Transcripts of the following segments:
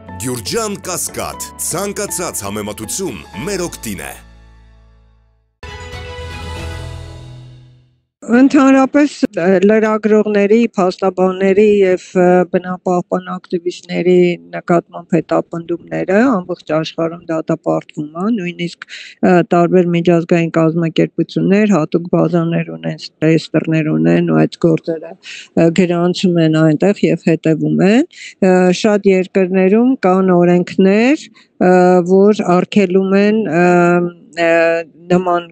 Գյուրջան Կասկադ, ցանկացած համեմատություն մեր օգտին է։ Ընդհանրապես լրագրողների, փաստաբանների եւ բնապահպան ակտիվիստների նկատմամբ հետապնդումները ամբողջ աշխարհում դատապարտվում են, նույնիսկ տարբեր միջազգային կազմակերպություններ հատուկ բազաներ ունեն, ռեյեստրներ ունեն ու այդ գործերը գրանցում են այնտեղ եւ հետեւում են։ Շատ երկրներում կան օրենքներ, որ արգելում են նման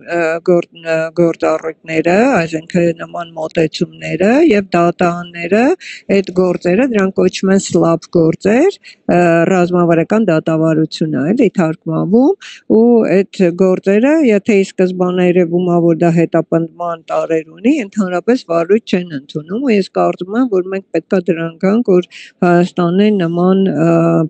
գործառույթները, այսինքն նման մոտեցումները եւ դատաանները այդ գործերը դրանք կոչվում են սլաբ գործեր, ռազմավարական դատավարությունը էլի թարգմանվում ու այդ գործերը եթե ի սկզբանե երևում է որ դա հետապնդման տարեր ունի, ընդհանրապես վարույթ չեն ընդունում ու ես կարծում եմ որ մենք պետքա դրան գանք որ Հայաստանն նման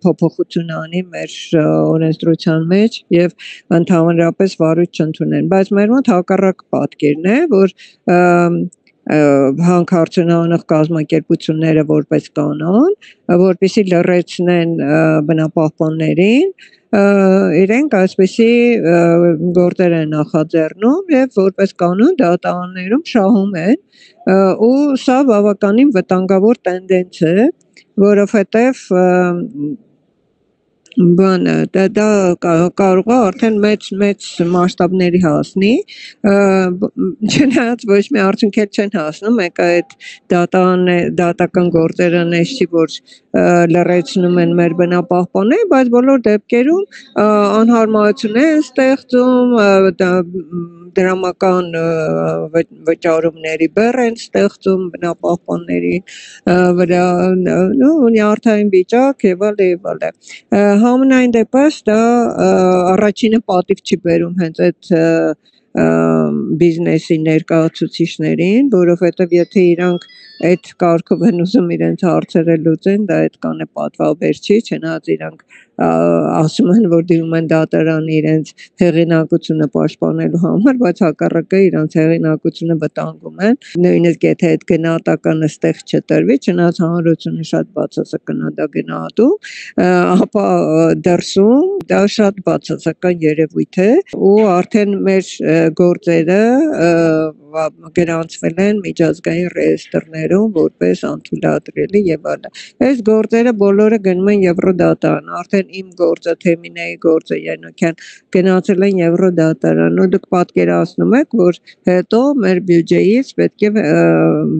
փոփոխություն անի մեր օրենսդրության մեջ եւ ընդհանրապես վարույթ չընդունեն, բայց մեր մոտ հակառակ պատկերն է, որ հանքարդյունահանող կազմակերպությունները որպես կանոն, որպեսզի լրացնեն բնապահպաններին, իրենք այսպեսի գործեր են նախաձեռնում եւ որպես կանոն դատարաններում շահում են ու սա բավականին վտանգավոր տենդենց է, որովհետեւ բանը դա կարող է արդեն մեծ մասշտաբների հասնի, չնայած ոչ մի արդյունքեր չեն հասնում, եկա այդ դատական գործերը նշի, որ լրացնում են մեր բնապահպանները, բայց բոլոր դեպքերում անհարմարություն են ստեղծում, դրամական վճարումների բեռ են ստեղծում բնապահպանների վրա, նյարդային վիճակ եւ այլն։ Համենայն դեպս դա առաջինը պատիվ չի բերում հենց այդ բիզնեսի ներկայացուցիչներին, որովհետև եթե իրանք այդ կարգով են ուզում իրենց հարցերը լուծեն, դա այդքան է պատվաբեր չի, չնայած իրանք ասում են, որ դիմում են դատարանի իրենց հեղինակությունը պաշտպանելու համար, բայց հակառակը իրենց հեղինակությունը վտանգում են, նույնիսկ եթե այդ գնահատականը ստեղ չտրվի, չնայած հանրությունը շատ բացասական է դա գնահատում, ապա դրսում դա շատ բացասական երևույթ է ու արդեն մեր գործերը գրանցվել են միջազգային ռեեստրներում որպես անթույլատրելի եւ այլն։ Այս գործերը բոլորը գնում են Եվրոդատարան, արդեն իմ գործը, Թեմինեի գործը Յանոքյան գնացել են Եվրոդատարան, ու դուք պատկերացնում եք, որ հետո մեր բյուջեից պետք է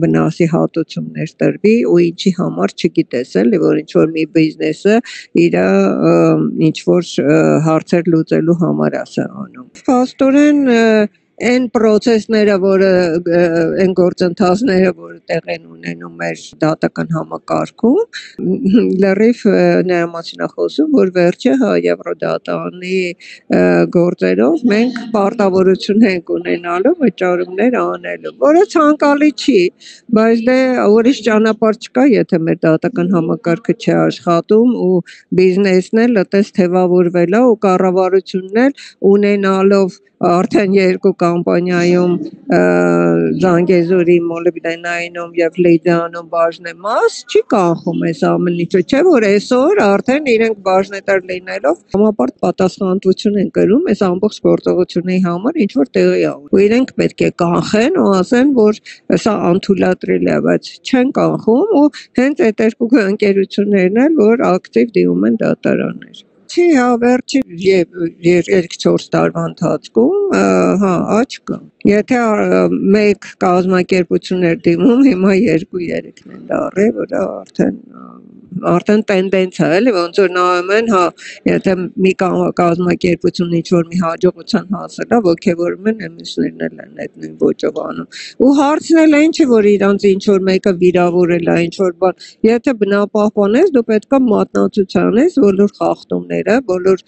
վնասի հատուցումներ տրվի ու ինչի համար չգիտես էլի, որ ինչ որ մի բիզնեսը իր ինչ որ հարցեր լուծելու համար է սա անում։ Փաստորեն այն process-ները, որը այն գործընթացները, որը տեղ են ունենում մեր դատական համակարգում, լրիվ նրա մասին է խոսում, որ վերջը Եվրոդատարանի գործերով մենք պարտավորություն ենք ունենալու վճարումներ անելու, որը ցանկալի չի, բայց դե ուրիշ ճանապարհ չկա, եթե մեր դատական համակարգը չի աշխատում ու բիզնեսն էլ այդպես թևավորվել է ու կառավարությունն էլ ունենալով արդեն երկու կամպանիայում Զանգեզուրի, Մոլոբդենայինում եւ Լիդիանում բաժնեմաս չի կանխում այս ամեն ինչը, չէ՞ որ այսօր արդեն իրենք բաժնետար լինելով համապարտ պատասխանատվություն են կրում այս ամբողջ գործողությունների համար, ինչ որ տեղի է ու իրենք պետք է կանխեն ու ասեն, որ սա անթույլատրելի է, բայց չեն կանխում ու հենց այդ երկու ընկերություններն էլ, որ ակտիվ դիմում են դատարաններ։ Չի, հա, վերջի 3-4 տարվա ընթացքում, հա, աճ կա։ Եթե մեկ կազմակերպություն էր դիմում, հիմա 2-3-ն են դառել, որ արդեն տենդենց է, էլի, ոնց որ նայում են, հա, եթե մի կազմակերպություն ինչ-որ մի հաջողության հասել է, ոգևորում են, մյուսներն էլ են այդ նույն ոճով անում։ Ու հարցն էլ է ինչի, որ իրանց ինչ-որ մեկը վիրավորել է, ինչ-որ բան, եթե բնապահպան ես, դու պետք է մատնացության ես բոլոր խախտումները, բոլոր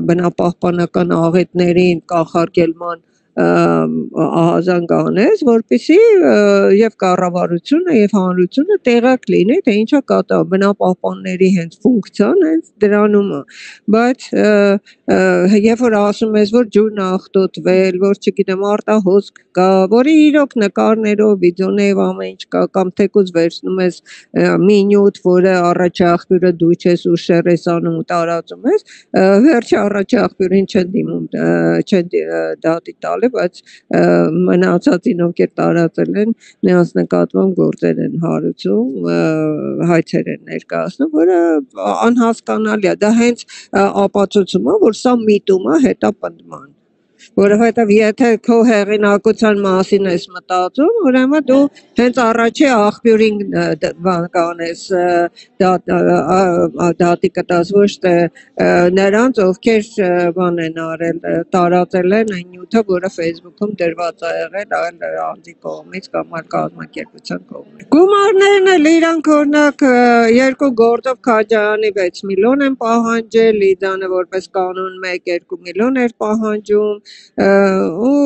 բնապահպանական աղետներին կանխարգելման ահազանգանես, որպեսզի եւ կառավարությունը եւ հանրությունը տեղակ լինի, թե ինչա կատարվում, բնապահպանների հենց ֆունկցիան հենց դրանում է, բայց երբ որ ասում ես, որ ջուրն աղտոտվել, որ չգիտեմ արտահոսք կա, որի իրոք նկարներով, վիդեոներով ամեն ինչ կա, կամ թեկուզ վերցնում ես մի նյութ, որը առաջի աղբյուրը դու չես ու շեր ես անում ու տարածում ես, վերջի առաջի աղբյուրին չեն դիմում, չեն դատի տալի, բայց մնացածին ովքեր տարածել են, նրանց նկատմամբ գործեր են հարուցում, հայցեր են ներկայացնում, որը անհասկանալի է, դա հենց ապացուցում է, որ սա միտում է հետապնդման, որովհետև եթե քո հեղինակության մասին ես մտածում, ուրեմն դու հենց առաջի աղբյուրին կանես դատի կտաս, ոչ թե նրանց, ովքեր բան են արել, տարածել են այն նյութը, որը Facebook-ում դրված է եղել այլ անձի կողմից կամ այլ կազմակերպության կողմից։ Գումարներն էլ իրանք օրինակ երկու գործով Քաջարյանի 6 միլիոն են պահանջել, Լիդանը որպես կանոն 1-2 միլիոն էր պահանջում ու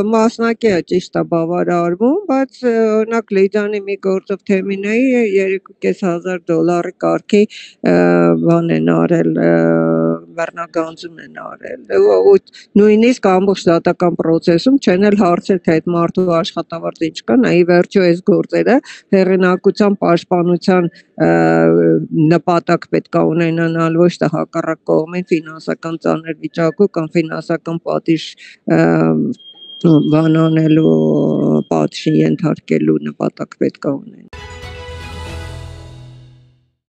մասնակի է ճիշտ է բավարարվում, բայց օրինակ Լիդանի մի գործով Թեմինեի $3,500 կարգի բան են արել, բեռնագանձում են արել ու նույնիսկ ամբողջ դատական պրոցեսում չեն էլ հարցել, թե այդ մարդու աշխատավարձը ինչ կա, նա ի վերջո այս գործերը հեղինակության պաշտպանության նպատակ պետք է ունենալ, ոչ թե հակառակ կողմին ֆինանսական ծանր վիճակու կամ ֆինանսական պատիժ բան անելու պատժի ենթարկելու նպատակ պետք է ունենալ։